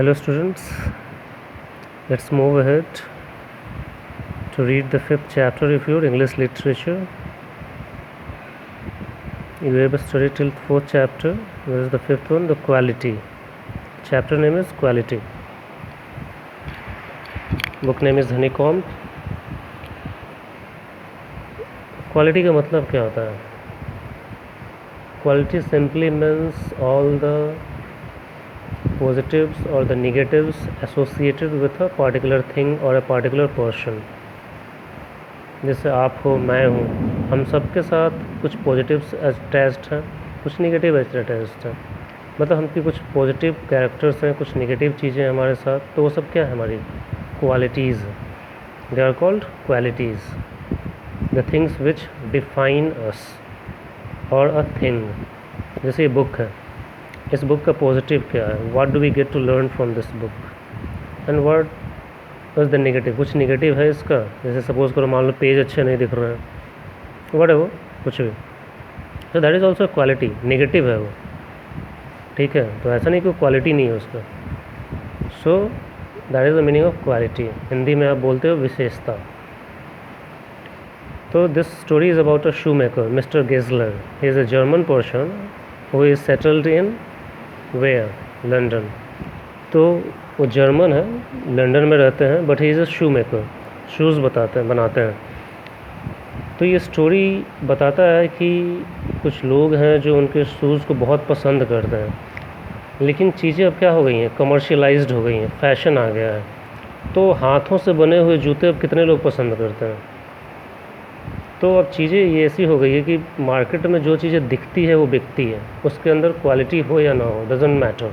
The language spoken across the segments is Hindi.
Hello students, let's move ahead to read the 5th chapter of your English literature. You have studied till 4th chapter. This is the 5th one, the quality. Chapter name is quality. Book name is Honeycomb. Quality का मतलब क्या होता है? Quality simply means all the positives or the negatives associated with a particular thing or a particular person. जैसे आप हो, मैं हूँ, हम सब के साथ कुछ पॉजिटिव्स अटैच्ड हैं, कुछ नेगेटिव अटैच्ड हैं. मतलब हमकी कुछ पॉजिटिव कैरेक्टर्स हैं, कुछ नेगेटिव चीज़ें हैं हमारे साथ. तो वो सब क्या है? हमारी qualities. They are called qualities, the things which define us or a thing. जैसे ये बुक है, इस बुक का पॉजिटिव क्या है? What do we get to learn from this book, and what is the negative. कुछ नेगेटिव है इसका, जैसे सपोज़ करो मान लो पेज अच्छे नहीं दिख रहे हैं, व्हाट है वो, कुछ भी. तो that is also quality. Negative है वो, ठीक है. तो ऐसा नहीं कि क्वालिटी नहीं है उसका. So that is the meaning of quality. Hindi में आप बोलते हो विशेषता. तो this story is about a shoe maker, mister Gessler. He is a German person who is settled in where, London. तो वो जर्मन है, लंदन में रहते हैं, but he is a shoe maker. Shoes बनाते हैं. तो ये स्टोरी बताता है कि कुछ लोग हैं जो उनके शूज़ को बहुत पसंद करते हैं, लेकिन चीज़ें अब क्या हो गई हैं, कमर्शियलाइज्ड हो गई हैं, फैशन आ गया है. तो हाथों से बने हुए जूते अब कितने लोग पसंद करते हैं. तो अब चीज़ें ये ऐसी हो गई है कि मार्केट में जो चीज़ें दिखती है वो बिकती है, उसके अंदर क्वालिटी हो या ना हो, डजेंट मैटर.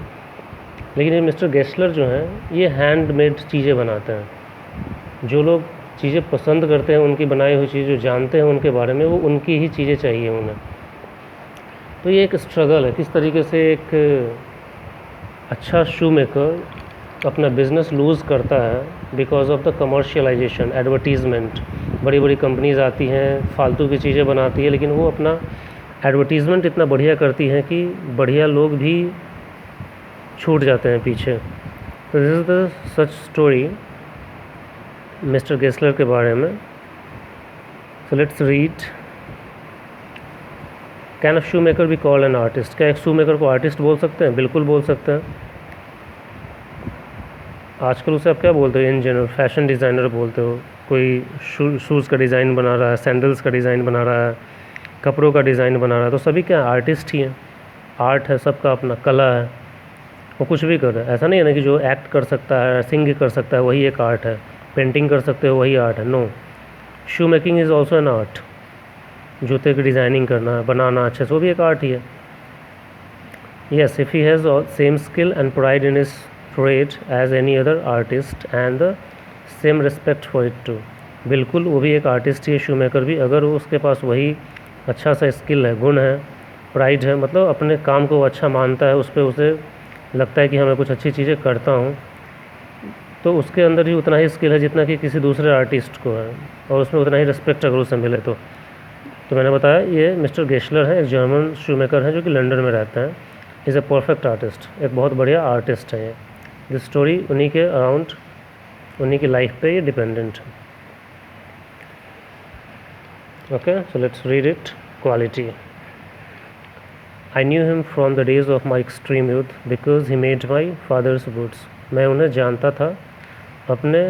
लेकिन ये मिस्टर गेस्लर जो हैं, ये हैंडमेड चीज़ें बनाते हैं. जो लोग चीज़ें पसंद करते हैं, उनकी बनाई हुई चीज़ जो जानते हैं उनके बारे में, वो उनकी ही चीज़ें चाहिए उन्हें. तो ये एक स्ट्रगल है, किस तरीके से एक अच्छा शू मेकर अपना बिज़नेस लूज़ करता है because of the commercialisation, advertisement. बड़ी बड़ी कंपनीज़ आती हैं, फालतू की चीज़ें बनाती है, लेकिन वो अपना एडवर्टीज़मेंट इतना बढ़िया करती हैं कि बढ़िया लोग भी छूट जाते हैं पीछे. तो this is the such story mister Gessler के बारे में. सो let's read. Can a shoe maker be called an artist. क्या एक शू मेकर को आर्टिस्ट बोल सकते हैं? बिल्कुल बोल सकते हैं. आजकल उसे आप क्या बोलते हो? इन जनरल फैशन डिज़ाइनर बोलते हो. कोई शूज़ का डिज़ाइन बना रहा है, सैंडल्स का डिज़ाइन बना रहा है, कपड़ों का डिज़ाइन बना रहा है, तो सभी क्या आर्टिस्ट ही हैं. आर्ट है, सबका अपना कला है, वो कुछ भी कर रहा है. ऐसा नहीं है ना कि जो एक्ट कर सकता है, सिंग कर सकता है, वही एक आर्ट है. पेंटिंग कर सकते हो, वही आर्ट है. No, shoe making is also an art. जूते की डिज़ाइनिंग करना, बनाना अच्छे से, वो भी एक आर्ट ही है. Yes, if he has same skill and pride in his trade as any other artist and the same respect for it too. बिल्कुल वो भी एक आर्टिस्ट ही है, शू मेकर भी. अगर उसके पास वही अच्छा सा स्किल है, गुण है, प्राइड है, मतलब अपने काम को वो अच्छा मानता है, उस पर उसे लगता है कि मैं कुछ अच्छी चीज़ें करता हूँ, तो उसके अंदर भी उतना ही स्किल है जितना कि किसी दूसरे आर्टिस्ट को है, और उसमें उतना ही रिस्पेक्ट अगर उसे मिले तो. मैंने बताया ये मिस्टर गेस्लर हैं, एक जर्मन शू मेकर हैं जो कि लंदन में रहते हैं. इज़ अ परफेक्ट आर्टिस्ट, एक बहुत बढ़िया आर्टिस्ट है ये. दिस स्टोरी उन्हीं के अराउंड, उन्हीं की लाइफ पे ये डिपेंडेंट है. Okay, so let's read it. Quality. I knew him from the days of my extreme youth because he made my father's woods. मैं उन्हें जानता था अपने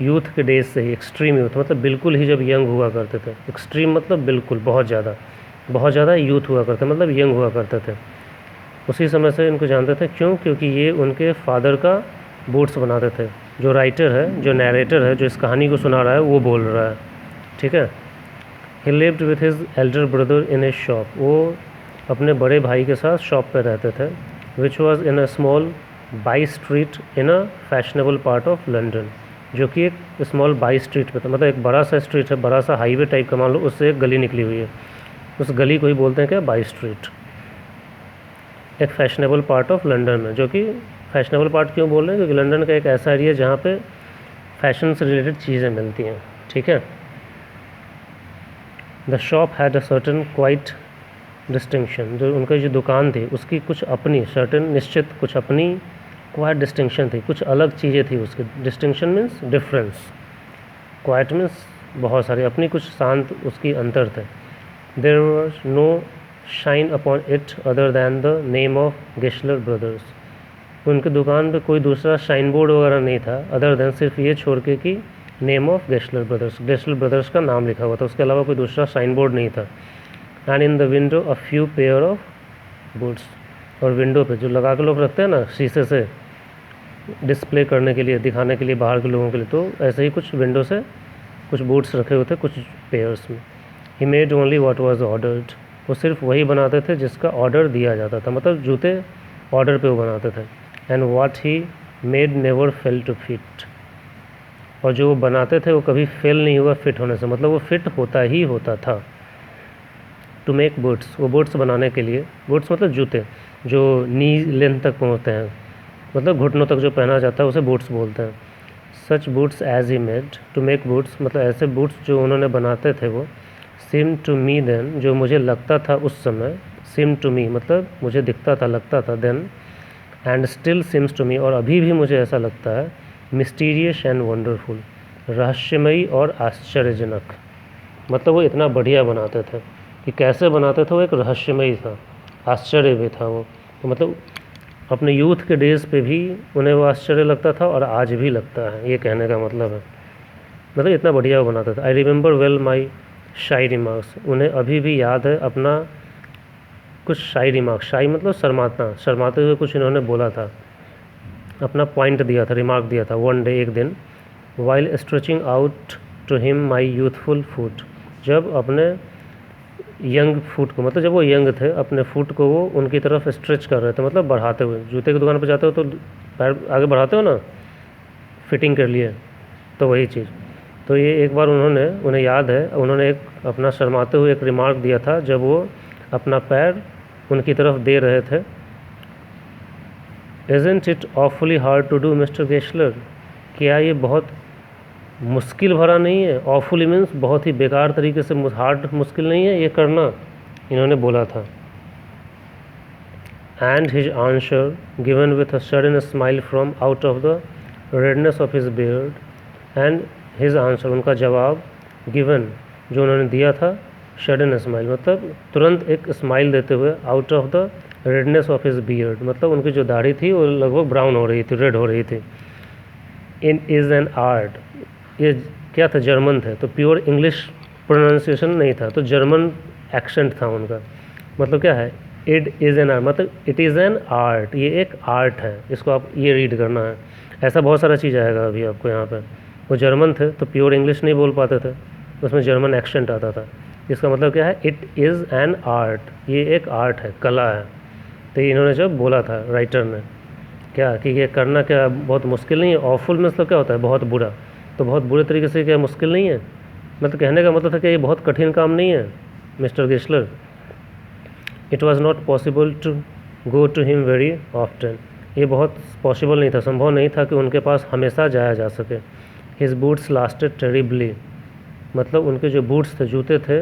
यूथ के डेज से ही. एक्सट्रीम यूथ मतलब बिल्कुल ही जब यंग हुआ करते थे. एक्सट्रीम मतलब बिल्कुल बहुत ज़्यादा यूथ हुआ करते, मतलब यंग हुआ करते थे. उसी समय से इनको जानते थे. क्यों? क्योंकि ये उनके फादर का बूट्स बनाते थे. जो राइटर है, जो नैरेटर है, जो इस कहानी को सुना रहा है, वो बोल रहा है, ठीक है. ही lived with his Elder brother in his shop. वो अपने बड़े भाई के साथ शॉप पे रहते थे. Which was in a small by street in a fashionable part of London. जो कि एक स्मॉल बाई स्ट्रीट पे था, मतलब एक बड़ा सा स्ट्रीट है, बड़ा सा हाईवे टाइप का मान लो, उससे एक गली निकली हुई है. उस गली को ही बोलते हैं क्या? By street. एक फैशनेबल पार्ट ऑफ लंदन में. जो कि फैशनेबल पार्ट क्यों बोल रहे हैं? क्योंकि लंदन का एक ऐसा एरिया जहाँ पे फैशन से रिलेटेड चीज़ें मिलती हैं, ठीक है. The shop had a certain quite distinction. जो उनकी जो दुकान थी उसकी कुछ अपनी सर्टन निश्चित कुछ अपनी क्वाइट डिस्टिंक्शन थी, कुछ अलग चीज़ें थी उसकी। Distinction means difference, quiet means बहुत सारी, अपनी कुछ शांत उसकी अंतर थे। There was no shine upon it other than the name of Gessler brothers. उनकी दुकान पे कोई दूसरा शाइन बोर्ड वगैरह नहीं था अदर दैन सिर्फ ये छोड़ के कि name of Gessler brothers, गेशलर brothers का नाम लिखा हुआ था, उसके अलावा कोई दूसरा साइन बोर्ड नहीं था। And in the window a few pair of boots, और विंडो पे जो लगा के लोग रखते हैं ना शीशे से डिस्प्ले करने के लिए, दिखाने के लिए बाहर के लोगों के लिए, तो ऐसे ही कुछ विंडो से कुछ बूट्स रखे हुए थे कुछ पेयर्स में। He made only what was ordered, वो सिर्फ वही बनाते थे जिसका ऑर्डर दिया जाता था, मतलब जूते ऑर्डर पे वो बनाते थे। And what he made never fail to fit, और जो वो बनाते थे वो कभी फेल नहीं हुआ फिट होने से, मतलब वो फिट होता ही होता था। टू मेक बूट्स, वो बूट्स बनाने के लिए, बूट्स मतलब जूते जो नी लेंथ तक पहुँचते हैं, मतलब घुटनों तक जो पहना जाता है उसे बूट्स बोलते हैं। Such boots as he made, to make boots मतलब ऐसे बूट्स जो उन्होंने बनाते थे वो। सिम टू मी देन, जो मुझे लगता था उस समय, सिम टू मी मतलब मुझे दिखता था, लगता था, then and still seems to me, और अभी भी मुझे ऐसा लगता है, मिस्टीरियस एंड वंडरफुल, रहस्यमयी और आश्चर्यजनक। मतलब वो इतना बढ़िया बनाते थे कि कैसे बनाते थे, वो एक रहस्यमयी था, आश्चर्य भी था वो। तो मतलब अपने यूथ के डेज़ पे भी उन्हें वो आश्चर्य लगता था और आज भी लगता है, ये कहने का मतलब है। मतलब इतना बढ़िया वो बनाता था। आई रिमेंबर वेल माई शाई रिमार्क्स, उन्हें अभी भी याद है अपना कुछ शाई रिमार्क्स, शाई मतलब शर्माता, शर्माते हुए कुछ इन्होंने बोला था, अपना पॉइंट दिया था, रिमार्क दिया था। वन डे, एक दिन, while stretching out to him my youthful foot, जब अपने यंग फुट को, मतलब जब वो यंग थे अपने फुट को वो उनकी तरफ स्ट्रेच कर रहे थे, मतलब बढ़ाते हुए। जूते की दुकान पर जाते हो तो पैर आगे बढ़ाते हो ना फिटिंग के लिए, तो वही चीज़। तो ये एक बार उन्हें याद है, उन्होंने एक अपना शर्माते हुए एक रिमार्क दिया था जब वो अपना पैर उनकी तरफ दे रहे थे। Isn't it awfully hard to do mister Gessler, क्या ये बहुत मुश्किल भरा नहीं है? ऑफुली मीन्स बहुत ही बेकार तरीके से, हार्ड मुश्किल नहीं है ये करना, इन्होंने बोला था। And his answer given with a sudden smile from out of the redness of his beard, and his answer, उनका जवाब, गिवन जो उन्होंने दिया था, सडन स्माइल मतलब तुरंत एक स्माइल देते हुए, out of the redness of his beard मतलब उनकी जो दाढ़ी थी वो लगभग ब्राउन हो रही थी, रेड हो रही थी। इन इज़ एन आर्ट, ये क्या था, जर्मन थे तो प्योर इंग्लिश प्रोनाउंसिएशन नहीं था, तो जर्मन एक्सेंट था उनका। मतलब क्या है, इट इज़ एन आर्ट मतलब इट इज़ एन आर्ट, ये एक आर्ट है, इसको आप ये रीड करना है। ऐसा बहुत सारा चीज़ आएगा अभी आपको यहाँ पे। वो जर्मन थे तो प्योर इंग्लिश नहीं बोल पाते थे, उसमें जर्मन एक्सेंट आता था। इसका मतलब क्या है, इट इज़ एन आर्ट, ये एक आर्ट है, कला है। तो इन्होंने जब बोला था राइटर ने क्या कि ये करना क्या बहुत मुश्किल नहीं है, ऑफुल मतलब क्या होता है, बहुत बुरा, तो बहुत बुरे तरीके से क्या मुश्किल नहीं है, मतलब कहने का मतलब था कि ये बहुत कठिन काम नहीं है mister Gessler. It was not possible to go to him very often, ये बहुत पॉसिबल नहीं था, संभव नहीं था कि उनके पास हमेशा जाया जा सके। हिज बूट्स लास्टेड टेरिबली, मतलब उनके जो बूट्स थे, जूते थे,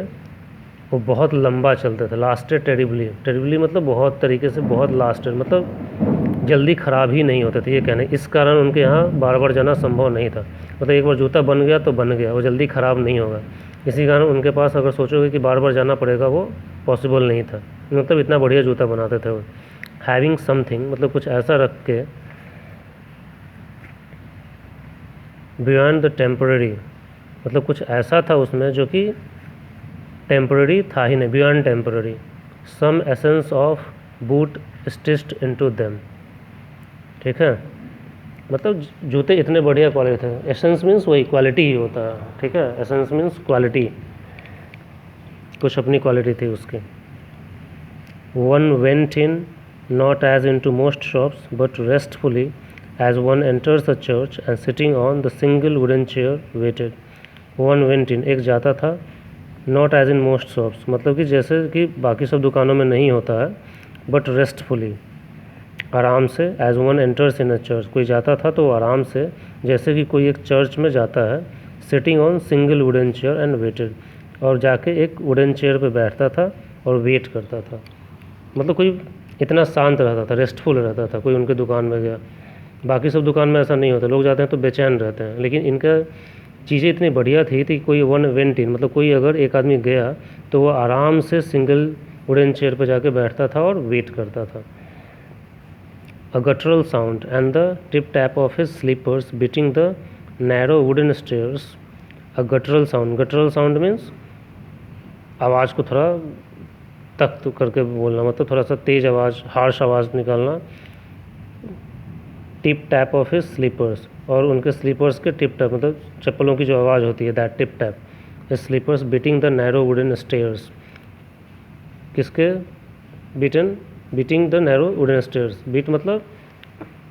वो बहुत लंबा चलते थे। लास्टेड टेरिबली, टेरिबली मतलब बहुत तरीके से, बहुत लास्टेड मतलब जल्दी ख़राब ही नहीं होते थे, ये कहने। इस कारण उनके यहाँ बार बार जाना संभव नहीं था, मतलब एक बार जूता बन गया तो बन गया, वो जल्दी ख़राब नहीं होगा। इसी कारण उनके पास अगर सोचोगे कि बार बार जाना पड़ेगा, वो पॉसिबल नहीं था, मतलब इतना बढ़िया जूता बनाते थे वो। हैविंग समथिंग मतलब कुछ ऐसा रख के, बियॉन्ड द टेम्पररी मतलब कुछ ऐसा था उसमें जो कि टेम्पररी था ही नहीं, beyond temporary. Some essence of boot stitched into them, ठीक है, मतलब जूते इतने बढ़िया क्वालिटी थे। एसेंस मीन्स वही क्वालिटी ही होता है, ठीक है, एसेंस मीन्स क्वालिटी, कुछ अपनी क्वालिटी थी उसकी। One went in not as into most shops but restfully as one enters the church and sitting on the single wooden chair waited. One went in, एक जाता था, not as in most shops मतलब कि जैसे कि बाकी सब दुकानों में नहीं होता है, बट रेस्टफुली आराम से, as one enters in a church, कोई जाता था तो आराम से जैसे कि कोई एक चर्च में जाता है, sitting on single wooden chair and waited, और जाके एक वुडन चेयर पे बैठता था और वेट करता था, मतलब कोई इतना शांत रहता था, रेस्टफुल रहता था, कोई उनके दुकान में गया। बाकी सब दुकान में ऐसा नहीं होता, लोग जाते हैं तो बेचैन रहते हैं, लेकिन इनका चीज़ें इतनी बढ़िया थी कोई वन वेंट इन, मतलब कोई अगर एक आदमी गया तो वो आराम से सिंगल वुडन चेयर पर जाके बैठता था और वेट करता था। A guttural sound and the tip tap of his slippers beating the narrow wooden stairs. A guttural sound. Guttural sound means आवाज़ को थोड़ा तख्त करके बोलना, मतलब थोड़ा सा तेज़ आवाज़, हार्श आवाज़ निकालना। Tip tap of his slippers, और उनके स्लीपर्स के टिप टैप, मतलब चप्पलों की जो आवाज़ होती है, that tip tap. His slippers beating the narrow wooden stairs. किसके beating the narrow wooden stairs. Beat मतलब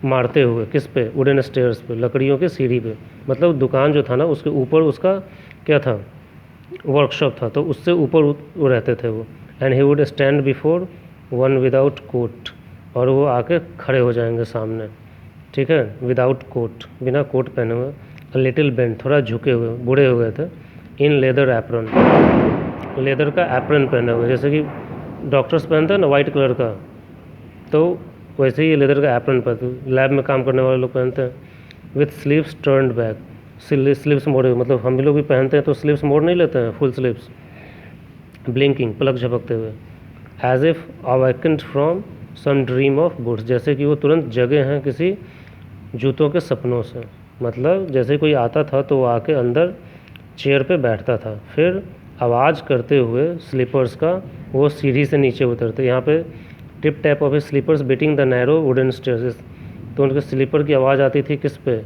मारते हुए, किस पे? वुडन स्टेयर्स पे, लकड़ियों के सीढ़ी पे। मतलब दुकान जो था ना उसके ऊपर उसका क्या था, वर्कशॉप था, तो उससे ऊपर वो रहते थे वो। And he would stand before one without coat, और वो आके खड़े हो जाएंगे सामने, ठीक है, विदाउट कोट, बिना कोट पहने हुए। अ लिटिल बेंड, थोड़ा झुके हुए, बूढ़े हो गए थे। इन लेदर एप्रन, लेदर का एप्रन पहने हुए, जैसे कि डॉक्टर्स पहनते हैं ना वाइट कलर का, तो वैसे ही लेदर का एप्रन पहनते, लैब में काम करने वाले लोग पहनते हैं। With sleeves turned back, sleeves मोड़े हुए, मतलब हम भी लोग भी पहनते हैं तो स्लीव्स मोड़ नहीं लेते हैं, फुल स्लीव्स। ब्लिंकिंग, पलक झपकते हुए। As if awakened from some dream of boots, जैसे कि वो तुरंत जगे हैं किसी जूतों के सपनों से। मतलब जैसे कोई आता था तो वो आके अंदर चेयर पे बैठता था, फिर आवाज़ करते हुए स्लीपर्स का वो सीढ़ी से नीचे उतरते। यहाँ पे tip tap of slippers beating the narrow wooden stairs, तो उनके स्लीपर की आवाज़ आती थी किस पे?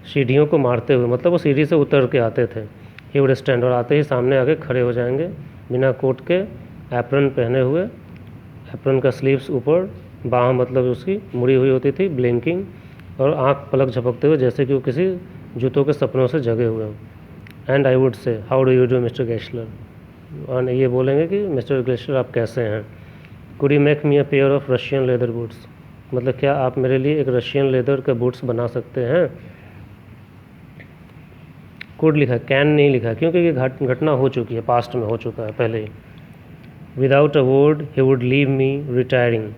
सीढ़ियों को मारते हुए, मतलब वो सीढ़ी से उतर के आते थे। ही वुड स्टैंड, और आते ही सामने आके खड़े हो जाएंगे बिना कोट के, एप्रन पहने हुए, एप्रन का स्लीव्स ऊपर, बाह मतलब उसकी मुड़ी हुई होती थी, ब्लिंकिंग, और आँख पलक झपकते हुए, जैसे कि वो किसी जूतों के सपनों से जगे हुए हों। And I would say how do you do mister Gessler, और ये बोलेंगे कि मिस्टर गेस्लर आप कैसे हैं। Could you make me a pair of Russian leather boots, मतलब क्या आप मेरे लिए एक रशियन लेदर के बूट्स बना सकते हैं। कुड लिखा, कैन नहीं लिखा, क्योंकि ये घटना हो चुकी है, पास्ट में हो चुका है पहले ही। Without a word he would leave me retiring,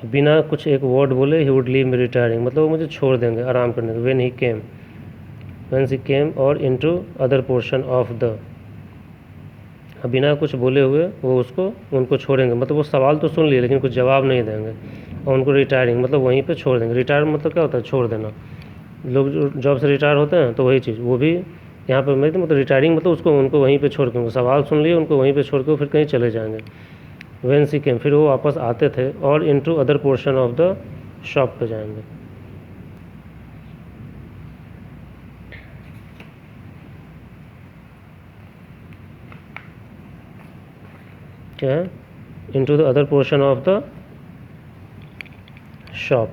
बिना कुछ एक वर्ड बोले he would leave me retiring, मतलब वो मुझे छोड़ देंगे आराम करने को। व्हेन ही केम और into other portion of the, बिना कुछ बोले हुए वो उनको छोड़ेंगे, मतलब वो सवाल तो सुन लिए लेकिन कुछ जवाब नहीं देंगे, और उनको रिटायरिंग मतलब वहीं पे छोड़ देंगे। रिटायर मतलब क्या होता है? छोड़ देना। लोग जो जॉब से रिटायर होते हैं तो वही चीज़, वो भी यहाँ पर मतलब रिटायरिंग मतलब उनको वहीं पे छोड़ के, सवाल सुन लिए उनको वहीं पे छोड़ के फिर कहीं चले जाएंगे। व्हेन सी केम, फिर वो वापस आते थे, और into other portion of the shop पे जाएंगे। क्या है? Into the other portion of the shop,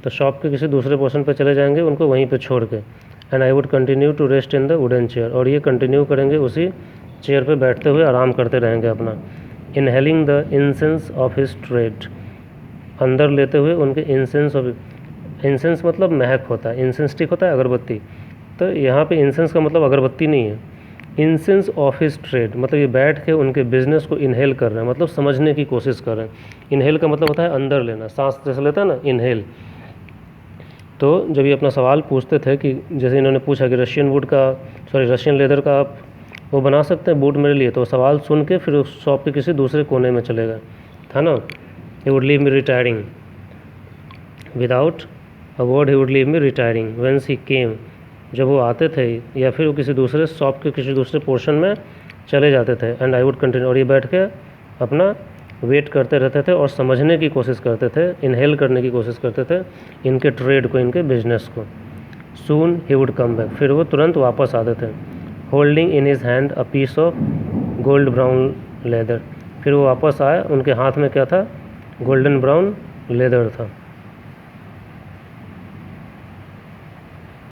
तो शॉप के किसी दूसरे पोर्शन पे चले जाएंगे उनको वहीं पे छोड़ के। And I would continue to rest in the wooden chair, और ये कंटिन्यू करेंगे उसी चेयर पे बैठते हुए आराम करते रहेंगे अपना। Inhaling the incense of his trade, अंदर लेते हुए उनके इंसेंस ऑफ, इंसेंस मतलब महक होता है, इंसेंस स्टिक होता है अगरबत्ती, तो यहाँ पे इंसेंस का मतलब अगरबत्ती नहीं है। इंसेंस ऑफ हिज ट्रेड मतलब ये बैठ के उनके बिजनेस को इनहेल कर रहे हैं, मतलब समझने की कोशिश कर रहे हैं। इनहेल का मतलब होता है अंदर लेना, सांस जैसे लेता है ना, इनहेल। तो जब ये अपना सवाल पूछते थे कि जैसे इन्होंने पूछा कि रशियन लेदर का आप वो बना सकते हैं बूट मेरे लिए, तो सवाल सुन के फिर उस शॉप के किसी दूसरे कोने में चले गए, था ना। He would leave me retiring, without a word he would leave me retiring. Whence he came, जब वो आते थे, या फिर वो किसी दूसरे शॉप के किसी दूसरे पोर्शन में चले जाते थे। एंड आई वुड कंटिन्यू, और ये बैठ के अपना वेट करते रहते थे और समझने की कोशिश करते थे, इनहेल करने की कोशिश करते थे इनके ट्रेड को, इनके बिजनेस को। सून ही वुड कम बैक, फिर वो तुरंत वापस आते थे। Holding in his hand a piece of gold brown leather, फिर वो वापस आए, उनके हाथ में क्या था? गोल्डन ब्राउन लेदर था।